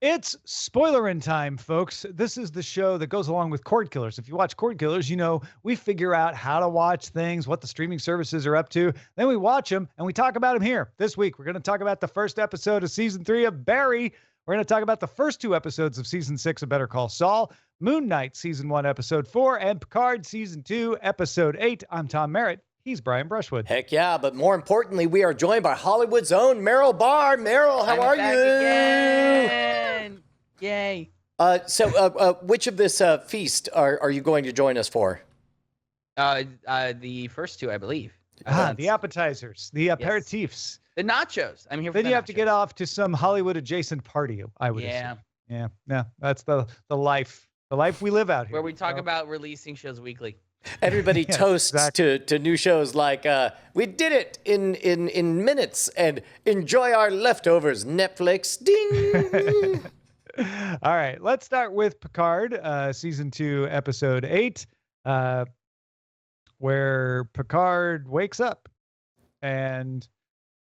It's Spoilerin time, folks. This is the show that goes along with Cordkillers. If you watch Cordkillers, you know we figure out how to watch things, what the streaming services are up to. Then we watch them and we talk about them here. This week, we're going to talk about the first episode of season 3 of Barry. We're going to talk about the first 2 episodes of season 6 of Better Call Saul, Moon Knight season 1, episode 4, and Picard season 2, episode 8. I'm Tom Merritt. He's Brian Brushwood. Heck yeah, but more importantly, we are joined by Hollywood's own Meryl Barr. Meryl, how are you? Again. Yay. Which of this feast are you going to join us for? The first 2, I believe. The appetizers, the aperitifs. Yes. The nachos. I'm here for Then the you nachos. have to get off to some Hollywood adjacent party, I would assume. Yeah, that's the life we live out here. Where we talk about releasing shows weekly. Everybody Yeah, toasts exactly. to new shows like we did it in minutes and enjoy our leftovers. Netflix, ding. All right, let's start with Picard, season 2, episode 8, where Picard wakes up, and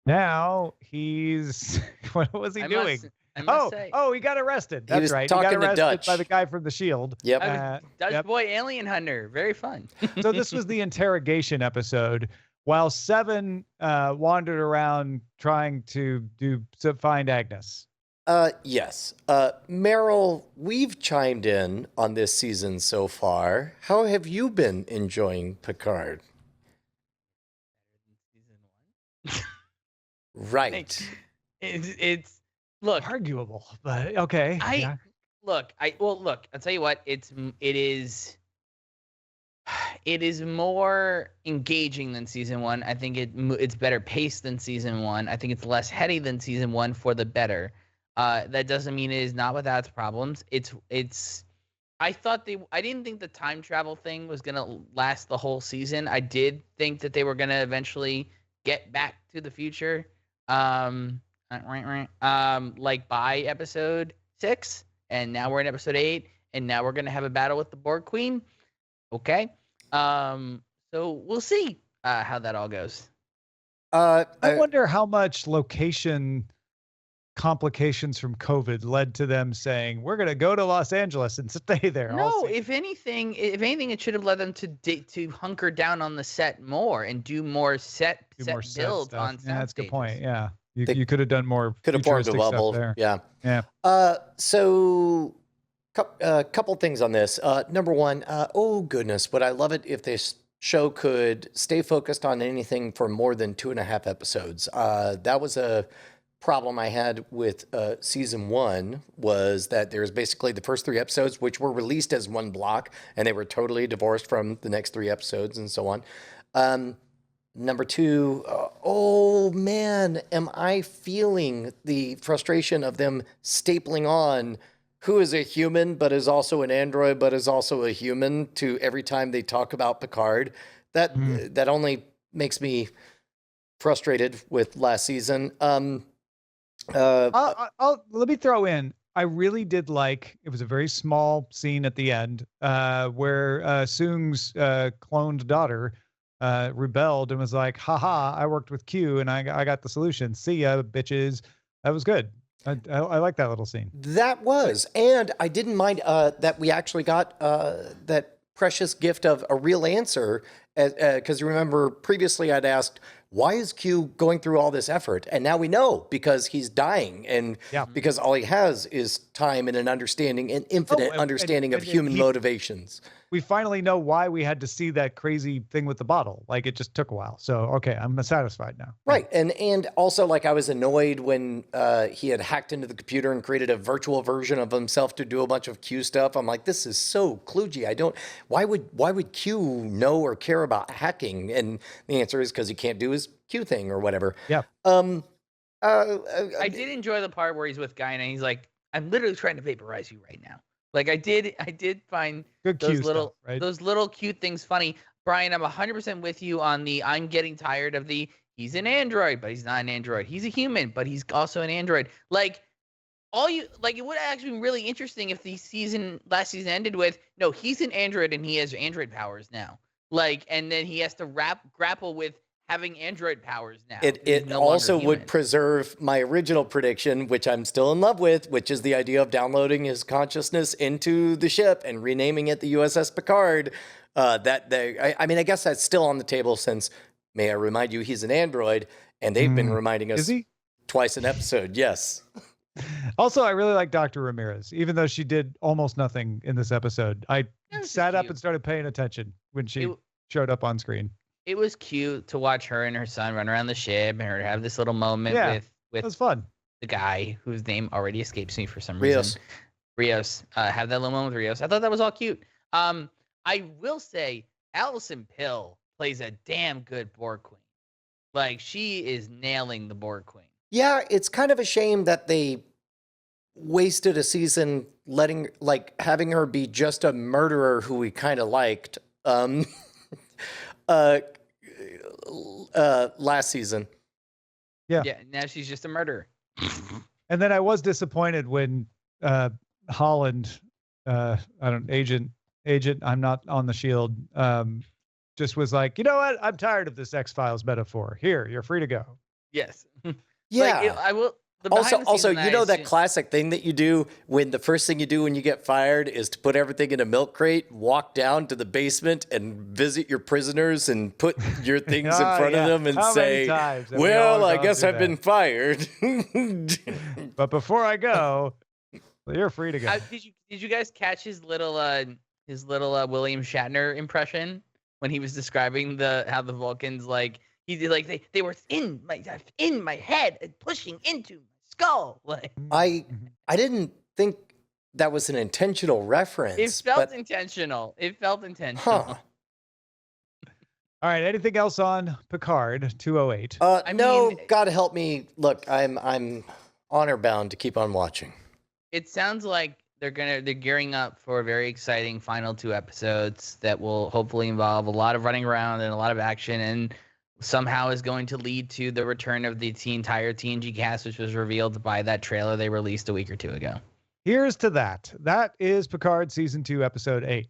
now he's what was he doing? I must say. He got arrested. He That's was right. He talking got to arrested Dutch. by the guy from the Shield. Yep. Dutch boy alien hunter. Very fun. So this was the interrogation episode. While Seven wandered around trying to find Agnes. Yes. Meryl, we've chimed in on this season so far. How have you been enjoying Picard? Right. It's look. Arguable, but okay. Look. I'll tell you what. It is more engaging than season 1. I think it's better paced than season 1. I think it's less heady than season 1 for the better. That doesn't mean it is not without its problems. I didn't think the time travel thing was gonna last the whole season. I did think that they were gonna eventually get back to the future. Like by episode 6, and now we're in episode 8, and now we're gonna have a battle with the Borg Queen. Okay. So we'll see how that all goes. I wonder how much location complications from COVID led to them saying we're going to go to Los Angeles and stay there. No, if anything, it should have led them to hunker down on the set more and do more set builds on sound that's a good stages. point. Yeah, you could have done more. Could have formed a futuristic bubble. stuff there. Yeah. Yeah. So couple things on this. Number one, oh goodness, would I love it if this show could stay focused on anything for more than 2.5 episodes. That was a problem I had with season 1, was that there's basically the first 3 episodes, which were released as one block, and they were totally divorced from the next 3 episodes and so on. Number 2, oh man, am I feeling the frustration of them stapling on who is a human but is also an android but is also a human to every time they talk about Picard. That only makes me frustrated with last season. Let me throw in. I really did like. It was a very small scene at the end where Soong's cloned daughter rebelled and was like, "Haha! I worked with Q and I got the solution. See ya, bitches." That was good. I like that little scene. That was, and I didn't mind that we actually got that precious gift of a real answer, because remember previously I'd asked, why is Q going through all this effort? And now we know, because he's dying, and because all he has is time and an understanding, an infinite understanding of human motivations. We finally know why we had to see that crazy thing with the bottle. Like, it just took a while. So, okay, I'm satisfied now. Right. And also, like, I was annoyed when he had hacked into the computer and created a virtual version of himself to do a bunch of Q stuff. I'm like, this is so kludgy. Why would Q know or care about hacking? And the answer is because he can't do his Q thing or whatever. Yeah. I did enjoy the part where he's with Guy and he's like, I'm literally trying to vaporize you right now. Like, I did find Good those Q little stuff, right? those little cute things funny. Brian, I'm 100% with you on the I'm getting tired of the he's an android, but he's not an android. He's a human, but he's also an android. Like, it would have actually been really interesting if the last season ended with, no, he's an android and he has android powers now. Like, and then he has to grapple with having android powers now. It no longer also would human. preserve my original prediction, which I'm still in love with, which is the idea of downloading his consciousness into the ship and renaming it the USS Picard. I mean, I guess that's still on the table since, may I remind you, he's an android, and they've been reminding us Is he? twice an episode. Yes. Also, I really like Dr. Ramirez, even though she did almost nothing in this episode. I sat up cute. and started paying attention when she It- showed up on screen. It was cute to watch her and her son run around the ship and her have this little moment Yeah, It with was fun. the guy whose name already escapes me for some Rios. reason. Rios. Have that little moment with Rios. I thought that was all cute. I will say Allison Pill plays a damn good Borg Queen. Like, she is nailing the Borg Queen. Yeah, it's kind of a shame that they wasted a season having her be just a murderer who we kind of liked. Last season. Yeah. Yeah, now she's just a murderer. And then I was disappointed when Holland, agent, I'm not on the shield, just was like, you know what? I'm tired of this X-Files metaphor. Here, you're free to go. Yes. Yeah. Like, I will. The Also, behind the scenes you know that assume- classic thing that you do when the first thing you do when you get fired is to put everything in a milk crate, walk down to the basement and visit your prisoners and put your things in Oh, front yeah. of them and How many say, times have we all well, I gone guess through I've been fired. But before I go, you're free to go. Did you guys catch his little William Shatner impression when he was describing how the Vulcans he did they were in my head and pushing into my skull. Like, I didn't think that was an intentional reference. it felt but, intentional. It felt intentional. huh. All right. Anything else on Picard 208? No, mean- God help me. Look, I'm honor bound to keep on watching. It sounds like they're gearing up for very exciting final 2 episodes that will hopefully involve a lot of running around and a lot of action, and somehow is going to lead to the return of the entire TNG cast, which was revealed by that trailer they released a week or 2 ago. Here's to that. That is Picard Season 2, Episode 8.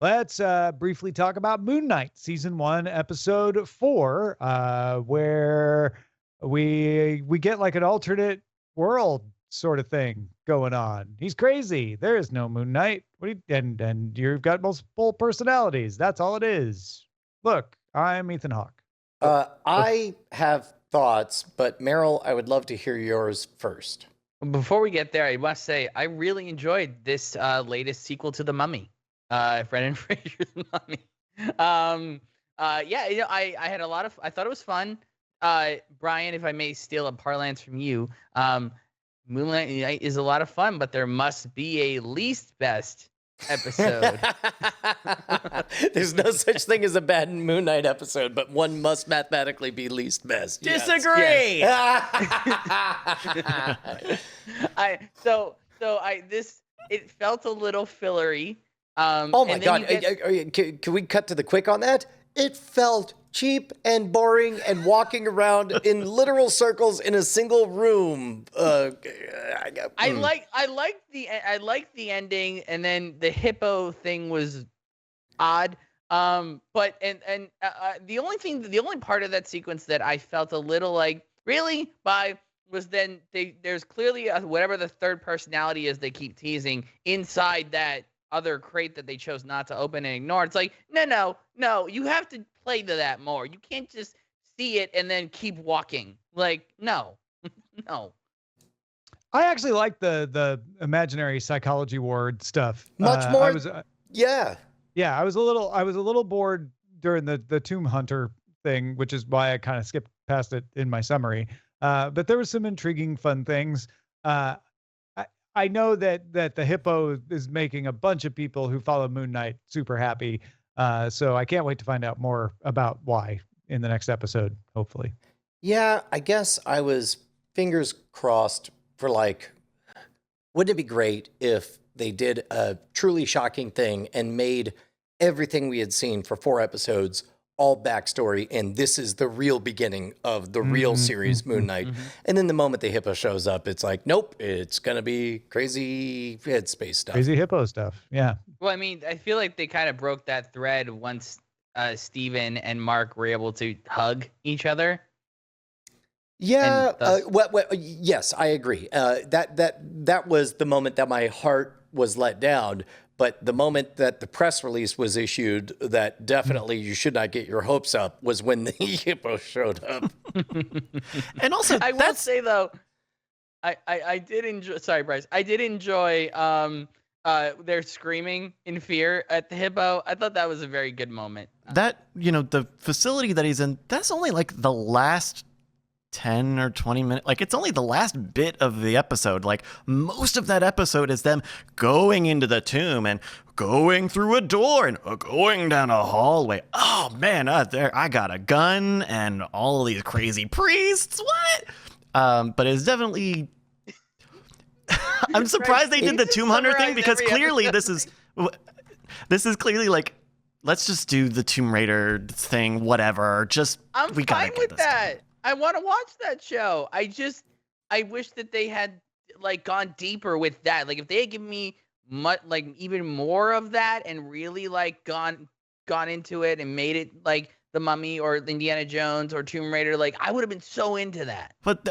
Let's briefly talk about Moon Knight, Season 1, Episode 4, where we get like an alternate world sort of thing going on. He's crazy. There is no Moon Knight. And you've got multiple personalities. That's all it is. Look, I'm Ethan Hawke. I have thoughts, but Meryl, I would love to hear yours first. Before we get there, I must say I really enjoyed this latest sequel to The Mummy, Brendan Fraser's Mummy. Yeah, I had a lot of. I thought it was fun. Brian, if I may steal a parlance from you, Moonlight is a lot of fun, but there must be a least best episode. There's no such thing as a bad Moon Knight episode, but one must mathematically be least best. Yes. Disagree. It felt a little fillery. Oh my and then God. Can we cut to the quick on that? It felt cheap and boring and walking around in literal circles in a single room. I like the ending, and then the hippo thing was odd. But the only part of that sequence that I felt a little like really was then there's clearly whatever the third personality is they keep teasing inside that other crate that they chose not to open and ignore. It's like, no, you have to play to that more. You can't just see it and then keep walking. Like, no. I actually like the imaginary psychology ward stuff. Much more. Yeah, I was a little bored during the Tomb Hunter thing, which is why I kind of skipped past it in my summary. But there was some intriguing, fun things. I know that the hippo is making a bunch of people who follow Moon Knight super happy. So I can't wait to find out more about why in the next episode, hopefully. Yeah, I guess I was fingers crossed for wouldn't it be great if they did a truly shocking thing and made everything we had seen for 4 episodes all backstory, and this is the real beginning of the real series, Moon Knight. And then the moment the hippo shows up, it's like, nope, it's going to be crazy headspace stuff. Crazy hippo stuff, yeah. Well, I mean, I feel like they kind of broke that thread once Steven and Mark were able to hug each other. Yeah, thus- yes, I agree. That was the moment that my heart was let down. But the moment that the press release was issued that definitely you should not get your hopes up was when the hippo showed up. And also, I will say though, I did enjoy. Sorry, Bryce. I did enjoy their screaming in fear at the hippo. I thought that was a very good moment. that, the facility that he's in, that's only like the last 10 or 20 minutes. Like, it's only the last bit of the episode. Like, most of that episode is them going into the tomb and going through a door and going down a hallway. Oh man, there I got a gun and all of these crazy priests. What? But it's definitely I'm surprised they did the tomb hunter thing, because clearly this is clearly like, let's just do the Tomb Raider thing, whatever. I'm we gotta fine get with this that. done. I want to watch that show. I wish that they had like gone deeper with that. Like if they had given me even more of that and really like gone into it and made it like The Mummy or Indiana Jones or Tomb Raider, like I would have been so into that. But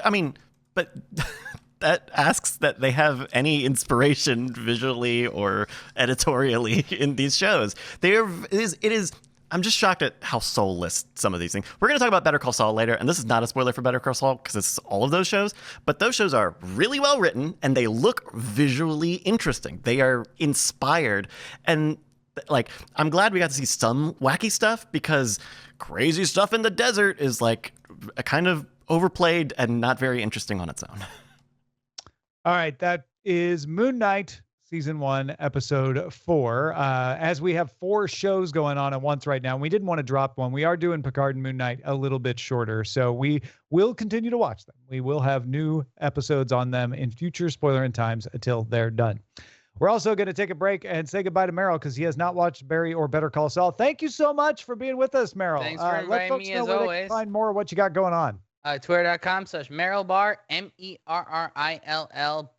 that asks that they have any inspiration visually or editorially in these shows. I'm just shocked at how soulless some of these things. We're going to talk about Better Call Saul later, and this is not a spoiler for Better Call Saul because it's all of those shows, but those shows are really well written and they look visually interesting. They are inspired, and like, I'm glad we got to see some wacky stuff, because crazy stuff in the desert is like a kind of overplayed and not very interesting on its own. All right, that is Moon Knight, Season 1, Episode 4. As we have 4 shows going on at once right now, and we didn't want to drop one. We are doing Picard and Moon Knight a little bit shorter, so we will continue to watch them. We will have new episodes on them in future Spoilerin times until they're done. We're also going to take a break and say goodbye to Merrill because he has not watched Barry or Better Call Saul. Thank you so much for being with us, Merrill. Thanks for inviting let folks me, know as where they always. can find more of what you got going on. Twitter.com/MerrillBar,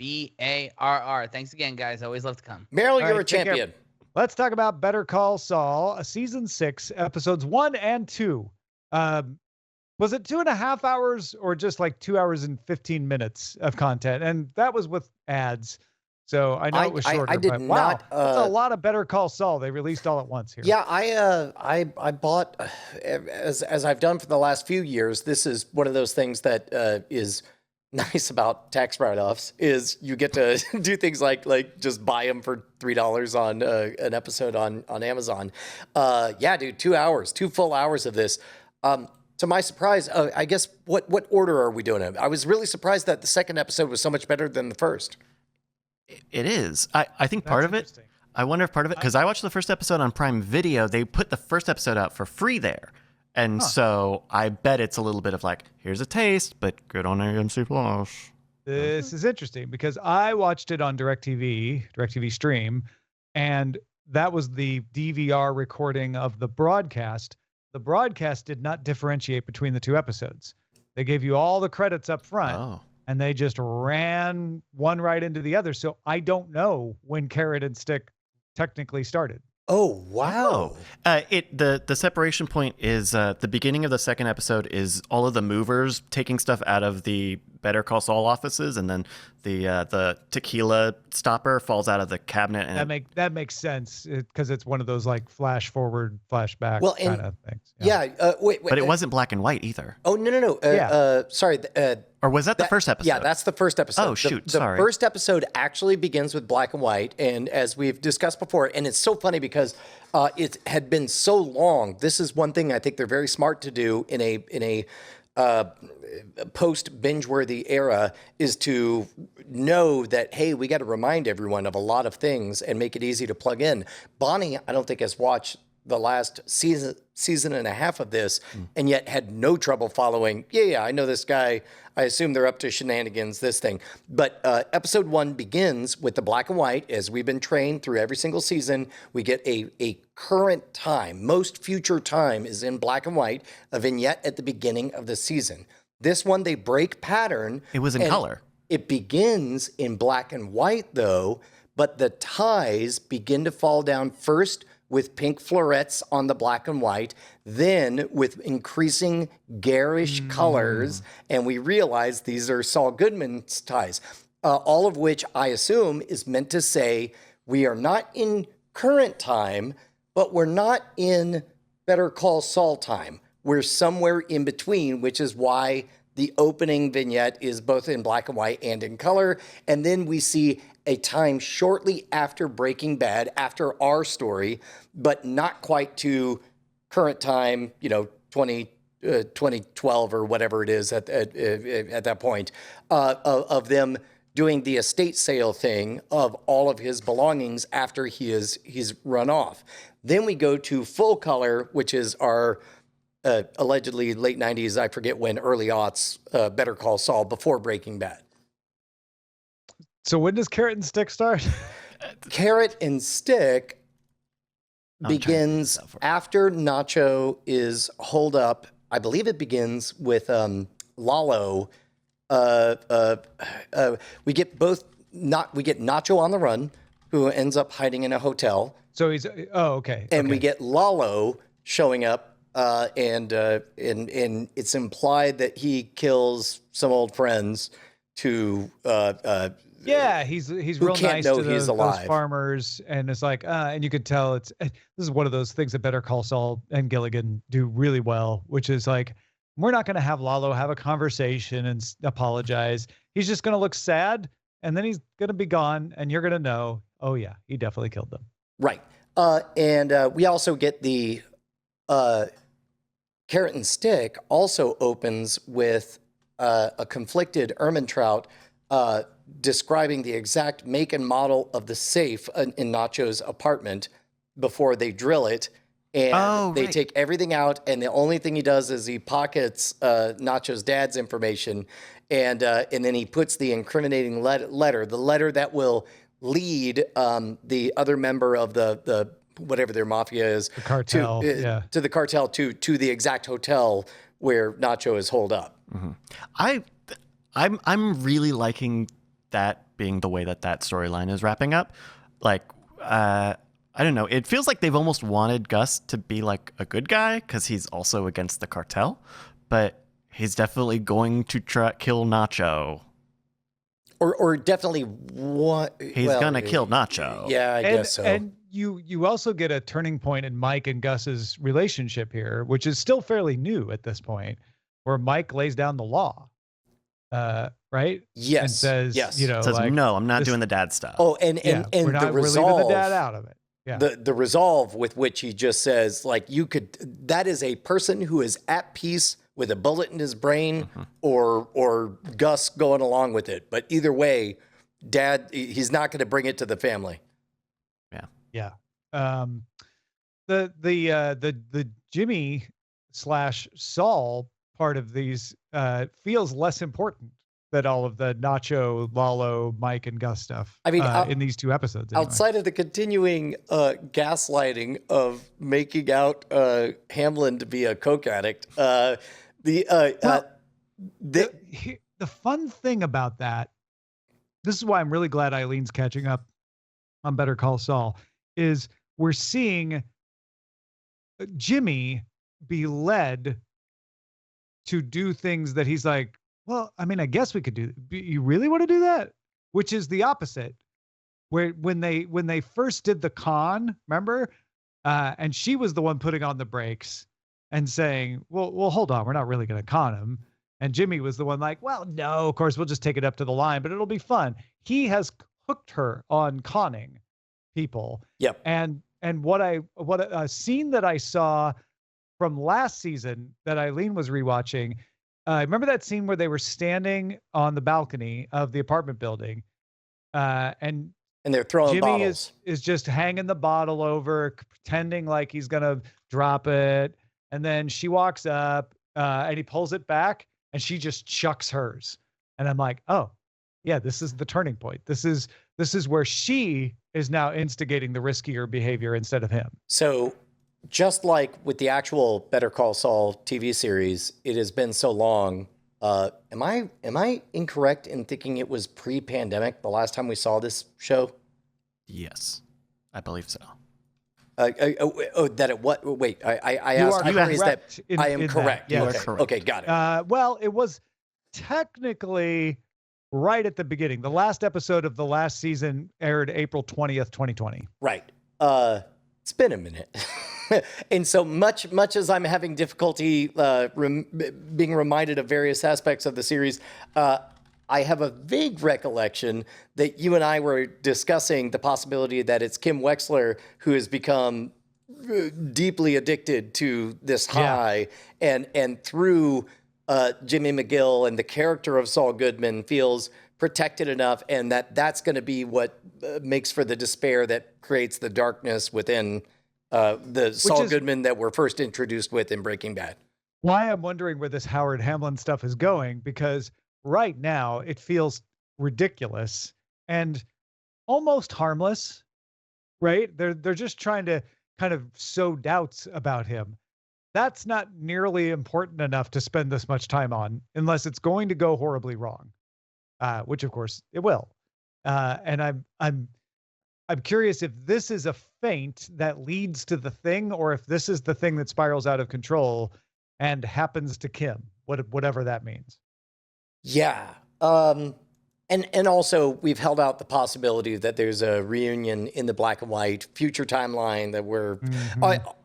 MERRILLBARR. Thanks again, guys. Always love to come. Meryl, you're right, a take care. champion. Let's talk about Better Call Saul, Season 6, Episodes 1 and 2. Was it 2.5 hours or just like 2 hours and 15 minutes of content? And that was with ads. So I know it was shorter. I did but not. Wow, that's a lot of Better Call Saul they released all at once here. Yeah, I bought, as I've done for the last few years. This is one of those things that is nice about tax write-offs, is you get to do things like just buy them for $3 on an episode on Amazon. Yeah, dude, 2 hours, 2 full hours of this. To my surprise, I guess what order are we doing it? I was really surprised that the second episode was so much better than the first. It is. I think part of it, I wonder if part of it, because I watched the first episode on Prime Video, they put the first episode out for free there. And so I bet it's a little bit of like, here's a taste, but good on AMC Plus. This is interesting because I watched it on DirecTV Stream, and that was the DVR recording of the broadcast. The broadcast did not differentiate between the 2 episodes. They gave you all the credits up front. Oh. And they just ran one right into the other. So I don't know when Carrot and Stick technically started. Oh, wow. The separation point is the beginning of the second episode is all of the movers taking stuff out of the Better Call Saul offices, and then the tequila stopper falls out of the cabinet. And that makes sense because it's one of those like flash forward, flashback kind of things. Yeah. Wait. But it wasn't black and white either. Oh, no. Sorry. Or was that the first episode? Yeah, that's the first episode. Oh, shoot. The sorry. first episode actually begins with black and white. And as we've discussed before, and it's so funny because it had been so long. This is one thing I think they're very smart to do in a post binge-worthy era, is to know that, hey, we got to remind everyone of a lot of things and make it easy to plug in. Bonnie, I don't think, has watched the last season and a half of this, and yet had no trouble following. Yeah, I know this guy. I assume they're up to shenanigans, this thing. But episode 1 begins with the black and white. As we've been trained through every single season, we get a current time. Most future time is in black and white, a vignette at the beginning of the season. This one, they break pattern. It was in color. It begins in black and white, though, but the ties begin to fall down first with pink florets on the black and white, then with increasing garish colors, and we realize these are Saul Goodman's ties, all of which I assume is meant to say we are not in current time, but we're not in Better Call Saul time. We're somewhere in between, which is why the opening vignette is both in black and white and in color. And then we see a time shortly after Breaking Bad, after our story, but not quite to current time, 2012 or whatever it is at that point, of them doing the estate sale thing of all of his belongings after he's run off. Then we go to full color, which is our allegedly late 90s, I forget when, early aughts, Better Call Saul before Breaking Bad. So when does Carrot and Stick start? Carrot and Stick begins after Nacho is holed up. I believe it begins with Lalo. We get Nacho on the run, who ends up hiding in a hotel. So okay. And we get Lalo showing up, and it's implied that he kills some old friends to yeah, he's real nice to those farmers, and it's like, and you could tell this is one of those things that Better Call Saul and Gilligan do really well, which is like, we're not going to have Lalo have a conversation and apologize. He's just going to look sad, and then he's going to be gone, and you're going to know, oh yeah, he definitely killed them. Right. And we also get the Carrot and Stick also opens with a conflicted Ehrmantraut describing the exact make and model of the safe in Nacho's apartment before they drill it. And they take everything out, and the only thing he does is he pockets Nacho's dad's information, and then he puts the incriminating letter, the letter that will lead the other member of the whatever their mafia is, the cartel, to the cartel to the exact hotel where Nacho is holed up. Mm-hmm. I'm really liking that being the way that storyline is wrapping up. Like, I don't know. It feels like they've almost wanted Gus to be like a good guy because he's also against the cartel, but he's definitely going to kill Nacho. Or definitely he's gonna kill Nacho. Yeah, I guess so. And you also get a turning point in Mike and Gus's relationship here, which is still fairly new at this point, where Mike lays down the law. Right? Yes. And says, yes. Says, like, no, I'm not doing the dad stuff. Oh, and we're the resolve, leaving the dad out of it. Yeah. The resolve with which he just says, like, that is a person who is at peace with a bullet in his brain, or Gus going along with it. But either way, dad, he's not going to bring it to the family. Yeah. The Jimmy / Saul part of these feels less important than all of the Nacho, Lalo, Mike, and Gus stuff. I mean, in these two episodes, anyway. Outside of the continuing gaslighting of making out Hamlin to be a coke addict, the fun thing about that, this is why I'm really glad Eileen's catching up on Better Call Saul, is we're seeing Jimmy be led to do things that he's like, well, I mean, I guess we could do. You really want to do that? Which is the opposite. Where when they first did the con, remember, and she was the one putting on the brakes and saying, well, hold on, we're not really going to con him. And Jimmy was the one like, well, no, of course we'll just take it up to the line, but it'll be fun. He has hooked her on conning people. Yep. And what a scene that I saw from last season that Eileen was rewatching. Remember that scene where they were standing on the balcony of the apartment building, and they're throwing Jimmy bottles. is just hanging the bottle over, pretending like he's gonna drop it, and then she walks up, and he pulls it back, and she just chucks hers, and I'm like, oh, yeah, this is the turning point. This is where she is now instigating the riskier behavior instead of him. So, just like with the actual Better Call Saul TV series, it has been so long. Am I incorrect in thinking it was pre-pandemic the last time we saw this show? Yes, I believe so. That it what? Wait, I You asked. are I phrased that. correct I am in correct. that, yes. You are Okay. correct. Okay. Got it. Well, it was technically right at the beginning. The last episode of the last season aired April 20th, 2020. Right. It's been a minute. And so much as I'm having difficulty being reminded of various aspects of the series, I have a vague recollection that you and I were discussing the possibility that it's Kim Wexler who has become deeply addicted to this high, and through Jimmy McGill and the character of Saul Goodman feels protected enough, and that's going to be what makes for the despair that creates the darkness within the Saul Goodman that we're first introduced with in Breaking Bad. Why I'm wondering where this Howard Hamlin stuff is going, because right now it feels ridiculous and almost harmless, right? They're just trying to kind of sow doubts about him. That's not nearly important enough to spend this much time on unless it's going to go horribly wrong, which of course it will. And I'm curious if this is a feint that leads to the thing, or if this is the thing that spirals out of control and happens to Kim, whatever that means. Yeah. And also we've held out the possibility that there's a reunion in the black and white future timeline that we're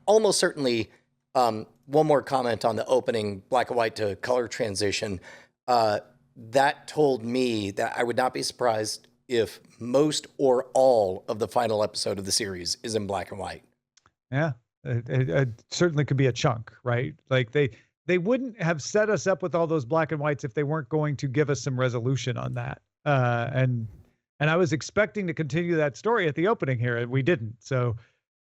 almost certainly. One more comment on the opening black and white to color transition. That told me that I would not be surprised if most or all of the final episode of the series is in black and white. Yeah, it certainly could be a chunk, right? Like they wouldn't have set us up with all those black and whites if they weren't going to give us some resolution on that. And I was expecting to continue that story at the opening here, and we didn't. So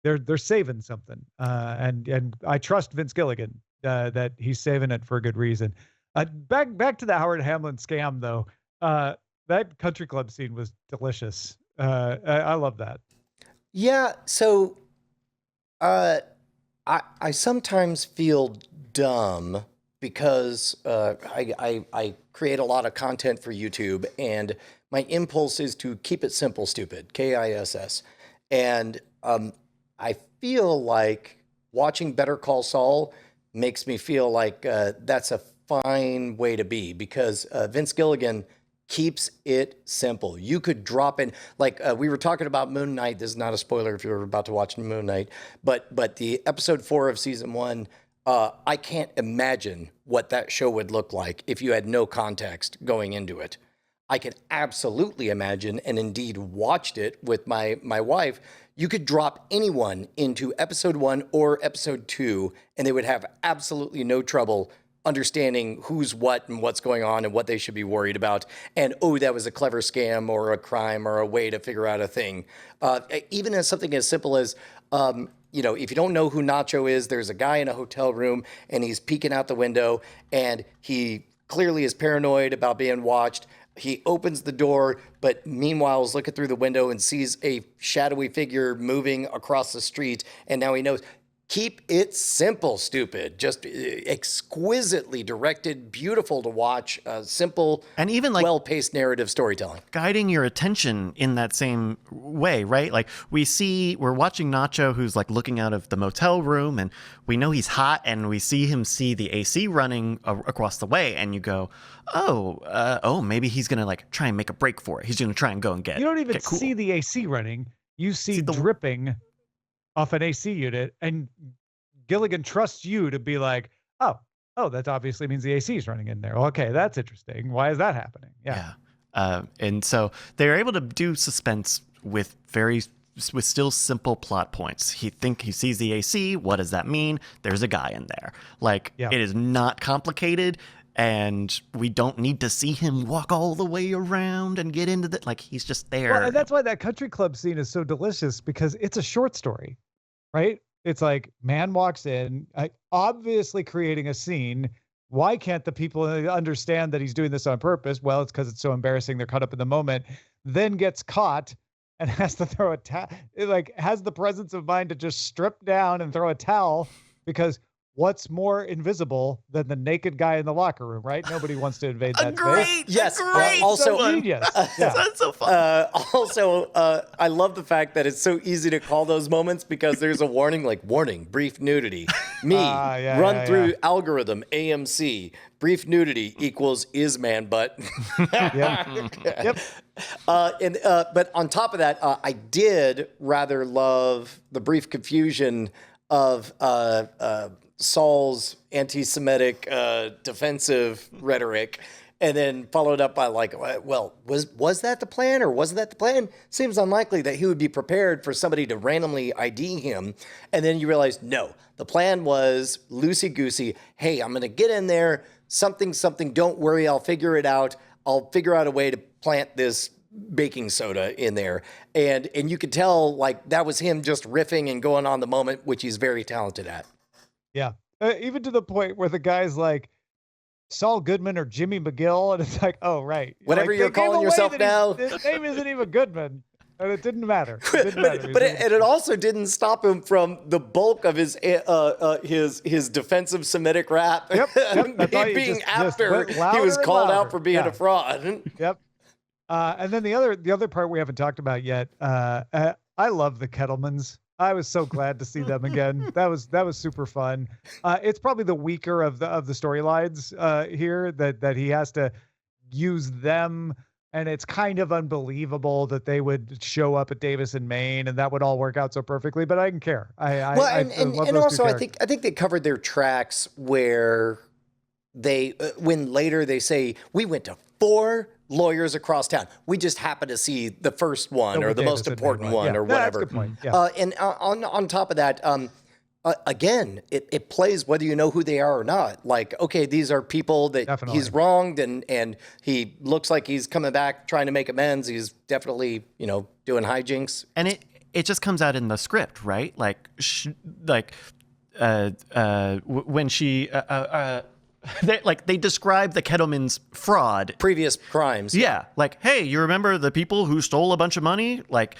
they're saving something. And I trust Vince Gilligan that he's saving it for a good reason. Back to the Howard Hamlin scam though. That country club scene was delicious. I love that. Yeah. So, I sometimes feel dumb because I create a lot of content for YouTube, and my impulse is to keep it simple, stupid, KISS. And I feel like watching Better Call Saul makes me feel like that's a fine way to be, because Vince Gilligan keeps it simple. You could drop in, like we were talking about Moon Knight. This is not a spoiler if you're about to watch Moon Knight, but the episode 4 of season 1, I can't imagine what that show would look like if you had no context going into it. I can absolutely imagine, and indeed watched it with my wife. You could drop anyone into episode 1 or episode 2, and they would have absolutely no trouble understanding who's what and what's going on and what they should be worried about. And, oh, that was a clever scam or a crime or a way to figure out a thing. Even as something as simple as, if you don't know who Nacho is, there's a guy in a hotel room and he's peeking out the window and he clearly is paranoid about being watched. He opens the door, but meanwhile is looking through the window and sees a shadowy figure moving across the street. And now he knows. Keep it simple, stupid. Just exquisitely directed, beautiful to watch, simple, and even like well-paced narrative storytelling. Guiding your attention in that same way, right? Like we're watching Nacho, who's like looking out of the motel room, and we know he's hot, and we see him see the AC running across the way, and you go, oh, maybe he's gonna like try and make a break for it. He's gonna try and go and get. You don't even cool. see the AC running. You see the dripping off an AC unit, and Gilligan trusts you to be like, oh, that obviously means the AC is running in there. Okay, that's interesting. Why is that happening? Yeah. And so they're able to do suspense with still simple plot points. He sees the AC. What does that mean? There's a guy in there. Like, It is not complicated. And we don't need to see him walk all the way around and get into the, like, he's just there. Well, and that's why that country club scene is so delicious, because it's a short story, right? It's like, man walks in, obviously creating a scene. Why can't the people understand that he's doing this on purpose? Well, it's because it's so embarrassing. They're caught up in the moment, then gets caught and has to throw has the presence of mind to just strip down and throw a towel, because what's more invisible than the naked guy in the locker room, right? Nobody wants to invade that space. Great, Yes, great. also- So genius. Yeah. That's so fun. Also, I love the fact that it's so easy to call those moments because there's a warning, like warning, brief nudity. Run through algorithm, AMC, brief nudity equals is man butt. Yep. But on top of that, I did rather love the brief confusion of Saul's anti-Semitic defensive rhetoric, and then followed up by like, well, was that the plan or wasn't that the plan? Seems unlikely that he would be prepared for somebody to randomly ID him. And then you realize, no, the plan was loosey-goosey. Hey, I'm going to get in there, something, don't worry, I'll figure it out. I'll figure out a way to plant this baking soda in there. And you could tell like that was him just riffing and going on the moment, which he's very talented at. Yeah. Even to the point where the guy's like, Saul Goodman or Jimmy McGill, and it's like, oh, right. Whatever like, you're they gave calling away yourself that now. His name isn't even Goodman, and it didn't matter. It didn't matter. But it also didn't stop him from the bulk of his defensive Semitic rap. Yep. That's all you being just after went he louder was and called louder. out for being a fraud. Yep. And then the other part we haven't talked about yet. I love the Kettlemans. I was so glad to see them again. That was super fun. It's probably the weaker of the storylines here that he has to use them, and it's kind of unbelievable that they would show up at Davis and Maine and that would all work out so perfectly. But I didn't care. I love those also two I think they covered their tracks where they when later they say we went to 4 lawyers across town. We just happen to see the first one or the most important one or whatever. That's a good point. Yeah. And on top of that, again, it plays whether you know who they are or not. Like, okay, these are people that Definitely. he's wronged and he looks like he's coming back trying to make amends. He's definitely, doing hijinks. And it just comes out in the script, right? Like, when she they describe the Kettleman's fraud. Previous crimes. Yeah, like, hey, you remember the people who stole a bunch of money? Like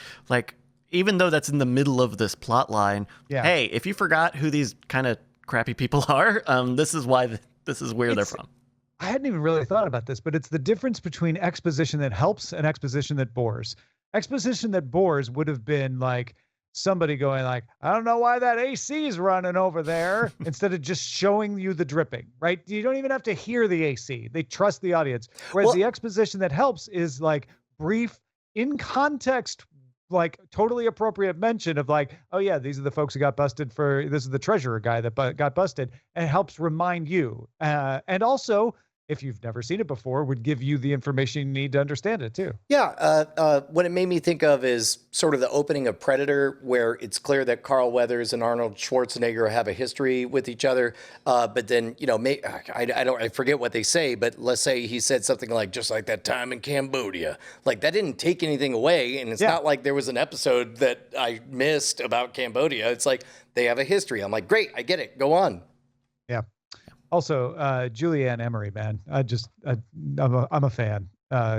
even though that's in the middle of this plot line, hey, if you forgot who these kind of crappy people are, this is why this is where they're from. I hadn't even really thought about this, but it's the difference between exposition that helps and exposition that bores. Exposition that bores would have been like somebody going like, I don't know why that AC is running over there, instead of just showing you the dripping, right? You don't even have to hear the AC. They trust the audience. Whereas the exposition that helps is like brief, in context, like totally appropriate mention of like, oh yeah, these are the folks who got busted this is the treasurer guy that got busted, and it helps remind you. And also, if you've never seen it before, would give you the information you need to understand it too. Yeah, what it made me think of is sort of the opening of Predator, where it's clear that Carl Weathers and Arnold Schwarzenegger have a history with each other. But then, I forget what they say, but let's say he said something like, just like that time in Cambodia. Like, that didn't take anything away, and it's not like there was an episode that I missed about Cambodia. It's like, they have a history. I'm like, great, I get it, go on. Yeah. Also, Julianne Emery, man, I'm a fan.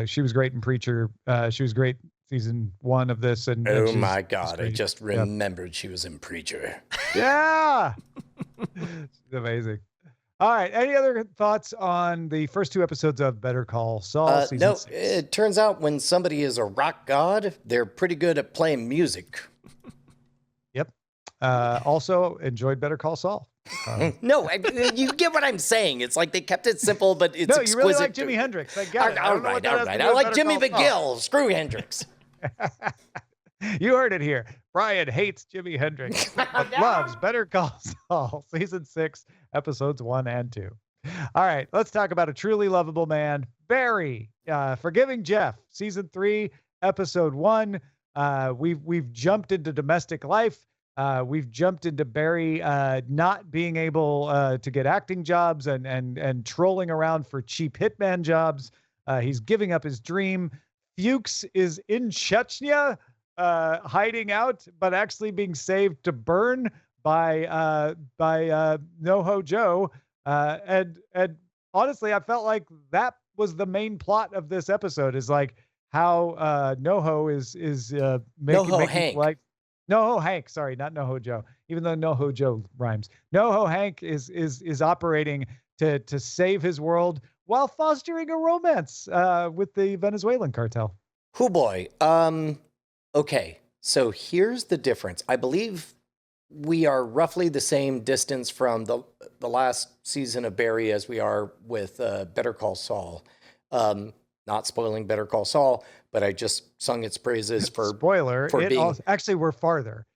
She was great in Preacher. She was great season 1 of this. And oh my God, I just remembered she was in Preacher. Yeah, she's amazing. All right, any other thoughts on the first 2 episodes of Better Call Saul? No, 6? it turns out when somebody is a rock god, they're pretty good at playing music. Yep. Also enjoyed Better Call Saul. No, you get what I'm saying. It's like they kept it simple, but it's exquisite. No, you really like Jimi Hendrix. I got it. All right. I like Jimmy McGill. Screw Hendrix. You heard it here. Brian hates Jimi Hendrix, but loves Better Call Saul, season 6, episodes 1 and 2. All right, let's talk about a truly lovable man, Barry, Forgiving Jeff, season 3, episode 1. We've jumped into domestic life. We've jumped into Barry not being able to get acting jobs and trolling around for cheap hitman jobs. He's giving up his dream. Fuchs is in Chechnya, hiding out, but actually being saved to burn by NoHo Joe. And honestly, I felt like that was the main plot of this episode, is like how NoHo is making Hank. like NoHo Hank, sorry, not NoHo Joe. Even though NoHo Joe rhymes, NoHo Hank is operating to save his world while fostering a romance with the Venezuelan cartel. Hoo boy. Okay, so here's the difference. I believe we are roughly the same distance from the last season of Barry as we are with Better Call Saul. Not spoiling Better Call Saul, but I just sung its praises for spoiler. for being. Actually, we're farther.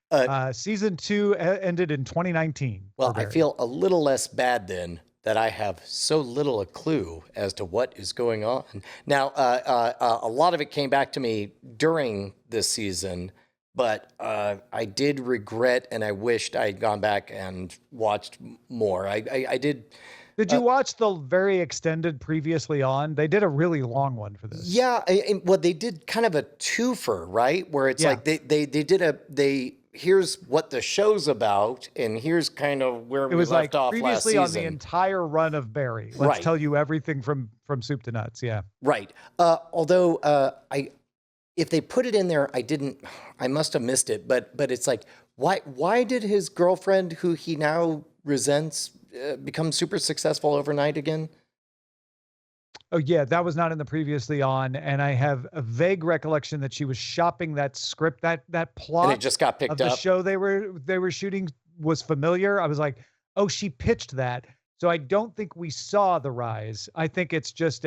Season 2 ended in 2019. Well, I feel a little less bad then that I have so little a clue as to what is going on. Now, a lot of it came back to me during this season, but I did regret and I wished I had gone back and watched more. I did. Did you watch the very extended previously on? They did a really long one for this. Yeah, well, they did kind of a twofer, right? Where it's like they did here's what the show's about, and here's kind of where we left off last season. Previously on the entire run of Barry. Let's tell you everything from soup to nuts. Yeah. Right. Although if they put it in there, I must have missed it. But it's like, why did his girlfriend, who he now resents, become super successful overnight again? Oh yeah, that was not in the previously on, and I have a vague recollection that she was shopping that script, that plot, and it just got picked of the up. show they were shooting was familiar. I was like, oh, she pitched that. So I don't think we saw the rise. I think it's just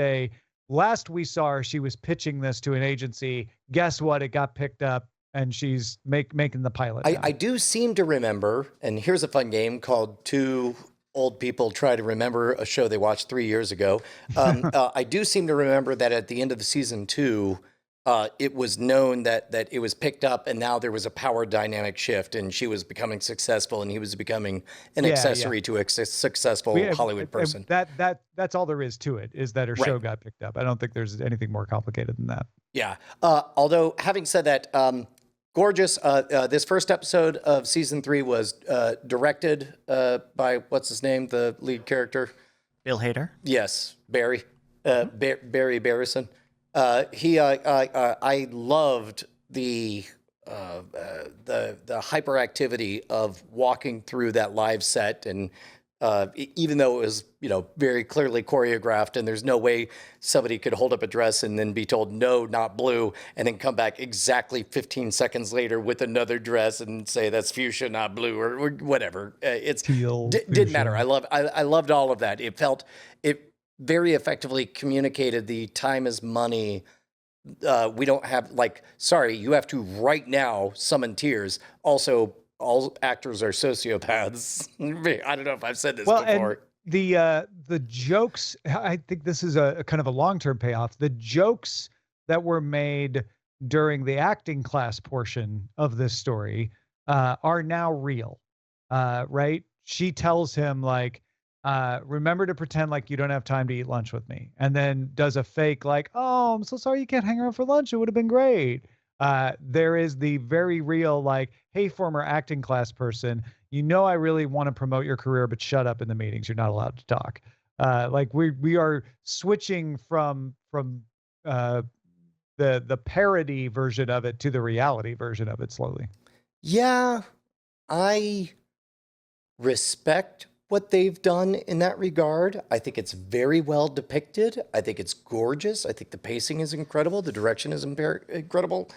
last we saw her, she was pitching this to an agency. Guess what? It got picked up, and she's making the pilot. I do seem to remember, and here's a fun game called Two Old People Try to Remember a Show they watched 3 years ago. I do seem to remember that at the end of the season 2, it was known that it was picked up, and now there was a power dynamic shift, and she was becoming successful, and he was becoming an accessory to a successful Hollywood person. That's all there is to it, is that her show got picked up. I don't think there's anything more complicated than that. Yeah. Although, having said that, gorgeous. This first episode of season 3 was directed by, what's his name, the lead character? Bill Hader? Yes, Barry. Barry Barrison. I loved the hyperactivity of walking through that live set, and even though it was, very clearly choreographed, and there's no way somebody could hold up a dress and then be told, no, not blue, and then come back exactly 15 seconds later with another dress and say that's fuchsia, not blue, or whatever. Didn't matter. I loved all of that. It very effectively communicated the time is money. We don't have, sorry, you have to right now summon tears. Also, all actors are sociopaths. I don't know if I've said this before. And the jokes, I think this is a kind of a long-term payoff. The jokes that were made during the acting class portion of this story are now real, right? She tells him, remember to pretend like you don't have time to eat lunch with me, and then does a fake oh, I'm so sorry you can't hang around for lunch. It would have been great. There is the very real, hey, former acting class person, I really want to promote your career, but shut up in the meetings. You're not allowed to talk. We are switching from the parody version of it to the reality version of it slowly. Yeah, I respect what they've done in that regard. I think it's very well depicted. I think it's gorgeous. I think the pacing is incredible. The direction is incredible.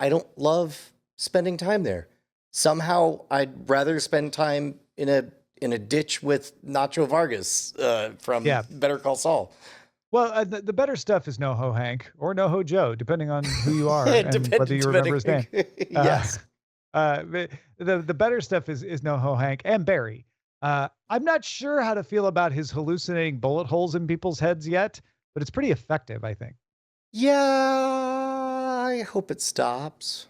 I don't love spending time there. Somehow I'd rather spend time in a ditch with Nacho Vargas from Better Call Saul. Well, the better stuff is NoHo Hank or NoHo Joe, depending on who you are and whether you remember his name. Yes. The better stuff is NoHo Hank and Barry. I'm not sure how to feel about his hallucinating bullet holes in people's heads yet, but it's pretty effective, I think. Yeah, I hope it stops.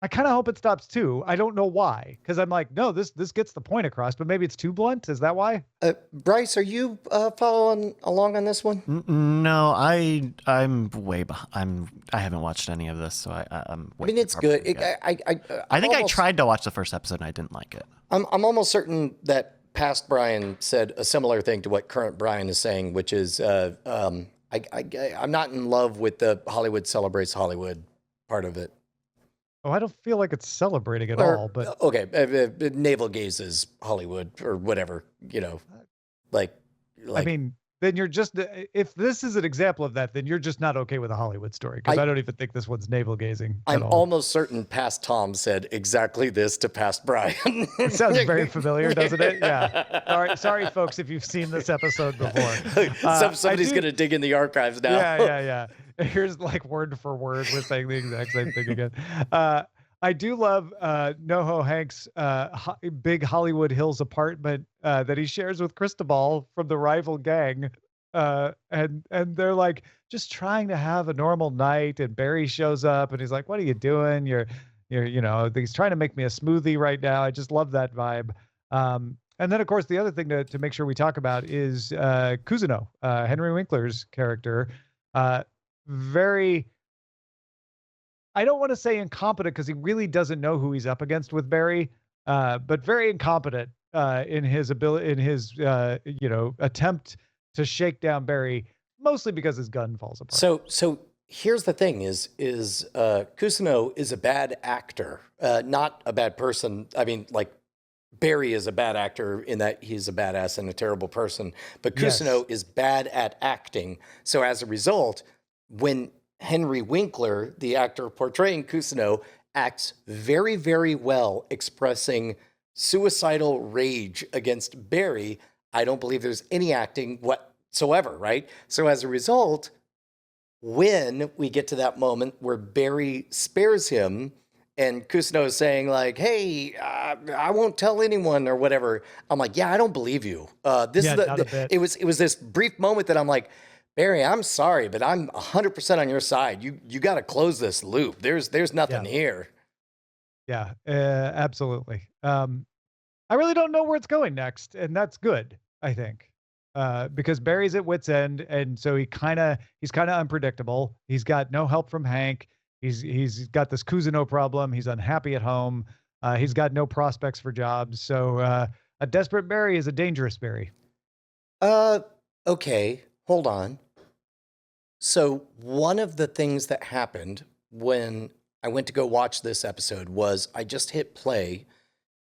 I kind of hope it stops too. I don't know why, because I'm like, no, this gets the point across, but maybe it's too blunt. Is that why? Bryce, are you following along on this one? No, I'm way behind. I haven't watched any of this, so I'm. I mean, it's good. I think I tried to watch the first episode and I didn't like it. I'm almost certain that past Brian said a similar thing to what current Brian is saying, which is I'm not in love with the Hollywood celebrates Hollywood part of it. Oh, I don't feel like it's celebrating at Or, all, but okay, navel gazes Hollywood or whatever, like I mean, then you're just, if this is an example of that, then you're just not okay with a Hollywood story, because I don't even think this one's navel gazing at I'm all. almost certain past Tom said exactly this to past Brian. It sounds very familiar, doesn't it? Yeah. Sorry, folks, if you've seen this episode before. Somebody's going to dig in the archives now. Yeah. Here's like word for word, we're saying the exact same thing again. I do love NoHo Hank's big Hollywood Hills apartment that he shares with Cristobal from the rival gang. And they're like just trying to have a normal night, and Barry shows up and he's like, "What are you doing? You're he's trying to make me a smoothie right now." I just love that vibe. And then of course the other thing to make sure we talk about is Cousineau, Henry Winkler's character. Very, I don't want to say incompetent, because he really doesn't know who he's up against with Barry, but very incompetent in his ability, in his attempt to shake down Barry, mostly because his gun falls apart. So here's the thing: is Cousineau is a bad actor, not a bad person. I mean, like, Barry is a bad actor in that he's a badass and a terrible person, but Cousineau is bad at acting. So as a result, when Henry Winkler, the actor portraying Cousineau, acts very, very well expressing suicidal rage against Barry, I don't believe there's any acting whatsoever, right? So as a result, when we get to that moment where Barry spares him and Cousineau is saying like, "Hey, I won't tell anyone," or whatever, I'm like, yeah, I don't believe you. It was this brief moment that I'm like, Barry, I'm sorry, but I'm 100% on your side. You got to close this loop. There's nothing here. Yeah, absolutely. I really don't know where it's going next, and that's good, I think, because Barry's at wit's end, and so he's kind of unpredictable. He's got no help from Hank. He's got this Cousineau problem. He's unhappy at home. He's got no prospects for jobs. So a desperate Barry is a dangerous Barry. Okay, hold on. So one of the things that happened when I went to go watch this episode was I just hit play,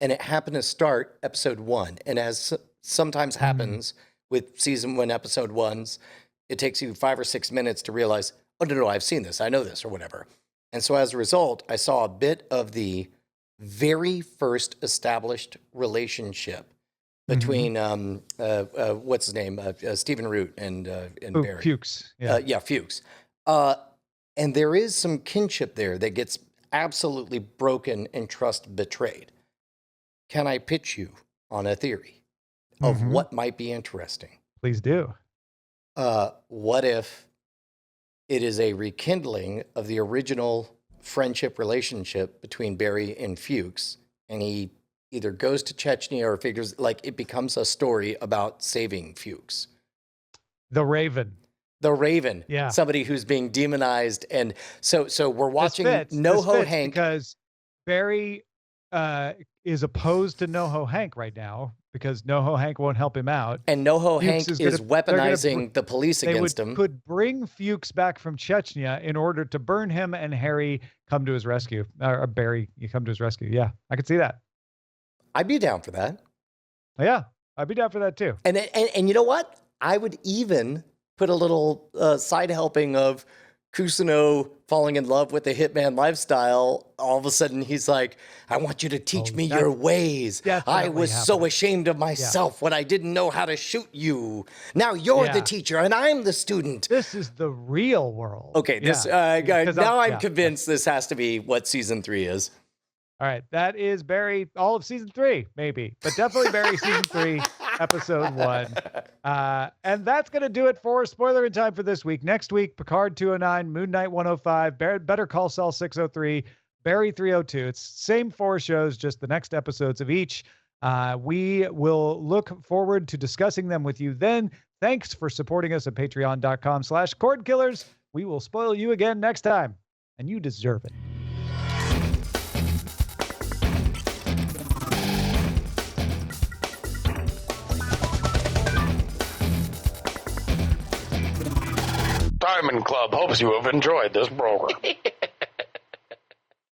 and it happened to start episode 1. And as sometimes happens with season 1 episode 1s, it takes you 5 or 6 minutes to realize, oh, no, I've seen this, I know this, or whatever. And so as a result, I saw a bit of the very first established relationship between what's his name, Stephen Root and Barry. Fuchs. Fuchs. And there is some kinship there that gets absolutely broken and trust betrayed. Can I pitch you on a theory of what might be interesting? Please do. What if it is a rekindling of the original friendship relationship between Barry and Fuchs, and he either goes to Chechnya or figures, like, it becomes a story about saving Fuchs? The Raven. Yeah. Somebody who's being demonized. And so we're watching NoHo Hank. Because Barry is opposed to NoHo Hank right now, because NoHo Hank won't help him out. And NoHo Hank is weaponizing the police against him. Could bring Fuchs back from Chechnya in order to burn him, and Harry come to his rescue. Or Barry, you come to his rescue. Yeah, I could see that. I'd be down for that. Yeah, I'd be down for that too. And you know what? I would even put a little side helping of Cousineau falling in love with the hitman lifestyle. All of a sudden, he's like, "I want you to teach me your ways. I was so ashamed of myself when I didn't know how to shoot you. Now you're the teacher and I'm the student." This is the real world. Okay, now I'm convinced this has to be what season 3 is. All right, that is Barry, all of season 3, maybe, but definitely Barry season 3, episode 1. And that's going to do it for Spoiler in Time for this week. Next week, Picard 209, Moon Knight 105, Better Call Saul 603, Barry 302. It's same 4 shows, just the next episodes of each. We will look forward to discussing them with you then. Thanks for supporting us at patreon.com/Cordkillers. We will spoil you again next time, and you deserve it. Diamond Club hopes you have enjoyed this program.